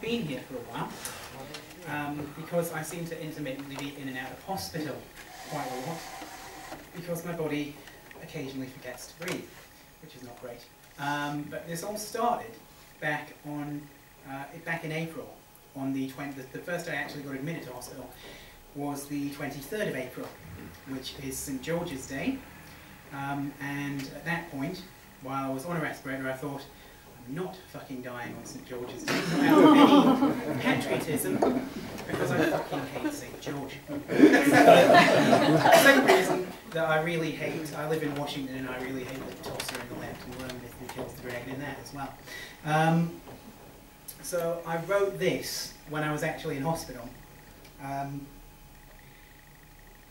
been here for a while, because I seem to intermittently be in and out of hospital quite a lot, because my body occasionally forgets to breathe, which is not great. But this all started back in April. On the first day I actually got admitted to hospital was the 23rd of April, which is St. George's Day. And at that point, while I was on a respirator, I thought, I'm not fucking dying on St. George's Day, not out of any patriotism, because I fucking hate St. George. The second reason that I really hate, I live in Washington and I really hate the tosser in the left and worm myth who kills the dragon in that as well. So I wrote this when I was actually in hospital.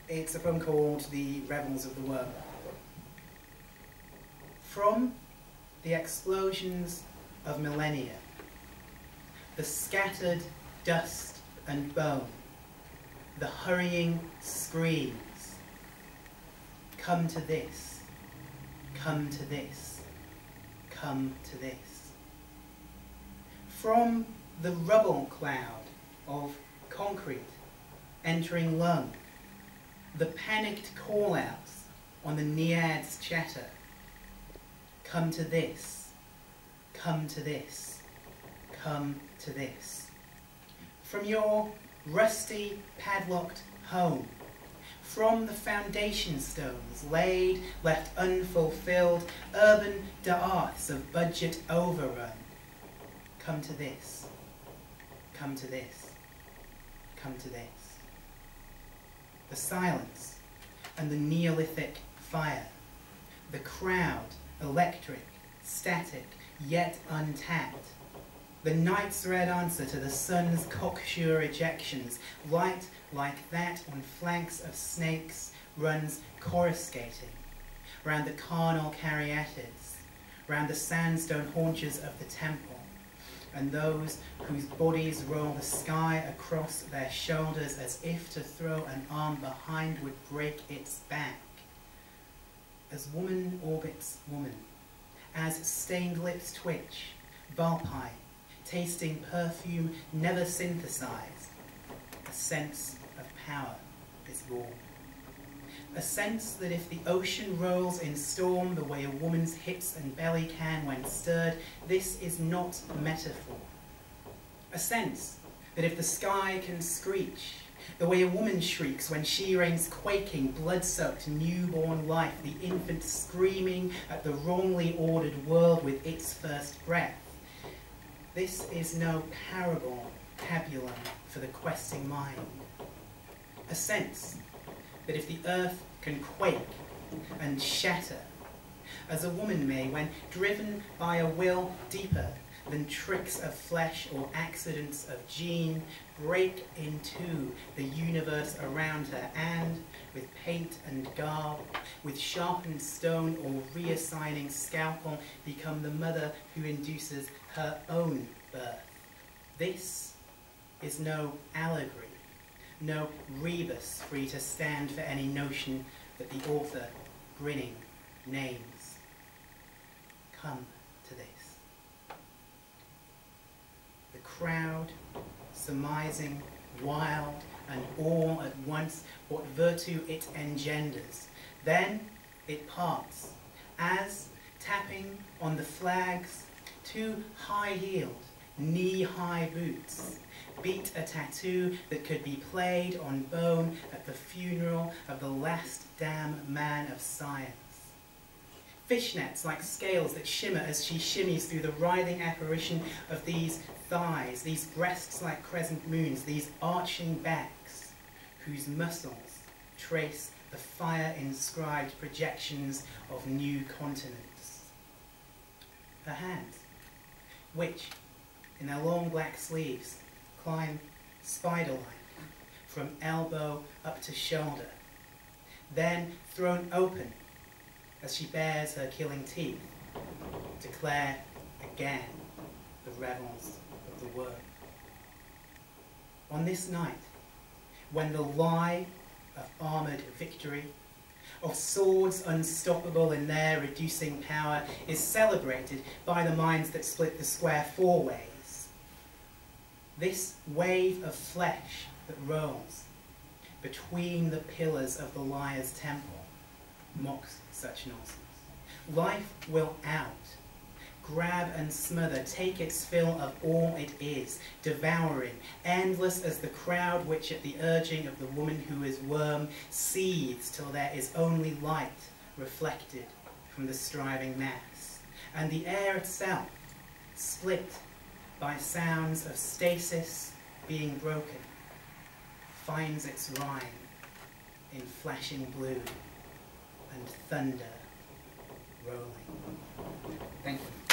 It's a poem called The Revels of the Worm. From the explosions of millennia, the scattered dust and bone, the hurrying screams, come to this, come to this, come to this. From the rubble cloud of concrete entering lung, the panicked call-outs on the Nead's chatter, come to this, come to this, come to this. From your rusty, padlocked home, from the foundation stones laid, left unfulfilled, urban da'aths of budget overrun, come to this, come to this, come to this. The silence and the Neolithic fire, the crowd, electric, static, yet untapped, the night's red answer to the sun's cocksure ejections, light like that on flanks of snakes runs coruscating, round the carnal caryatids, round the sandstone haunches of the temple, and those whose bodies roll the sky across their shoulders as if to throw an arm behind would break its back. As woman orbits woman, as stained lips twitch, vulpine, tasting perfume never synthesized, a sense of power is born. A sense that if the ocean rolls in storm the way a woman's hips and belly can when stirred, this is not metaphor. A sense that if the sky can screech the way a woman shrieks when she reigns quaking, blood-soaked newborn life, the infant screaming at the wrongly ordered world with its first breath, this is no parable tabulum for the questing mind. A sense that if the earth can quake and shatter, as a woman may when driven by a will deeper than tricks of flesh or accidents of gene, break in two the universe around her and, with paint and garb, with sharpened stone or reassigning scalpel, become the mother who induces her own birth. This is no allegory, no rebus free to stand for any notion that the author, grinning, names. Come to this. The crowd, surmising, wild, and all at once what virtue it engenders. Then it parts, as, tapping on the flags, two high-heeled, knee-high boots beat a tattoo that could be played on bone at the funeral of the last damn man of science. Fishnets like scales that shimmer as she shimmies through the writhing apparition of these thighs, these breasts like crescent moons, these arching backs, whose muscles trace the fire-inscribed projections of new continents. Her hands, which, in their long black sleeves, climb spider-like from elbow up to shoulder, then thrown open as she bares her killing teeth, declare again the revels of the worm. On this night, when the lie of armoured victory, of swords unstoppable in their reducing power, is celebrated by the minds that split the square four ways, This wave of flesh that rolls between the pillars of the liar's temple mocks such nonsense. Life will out, grab and smother, take its fill of all it is, devouring, endless as the crowd which at the urging of the woman who is worm seethes till there is only light reflected from the striving mass, and the air itself, split by sounds of stasis being broken, finds its rhyme in flashing blue and thunder rolling. Thank you.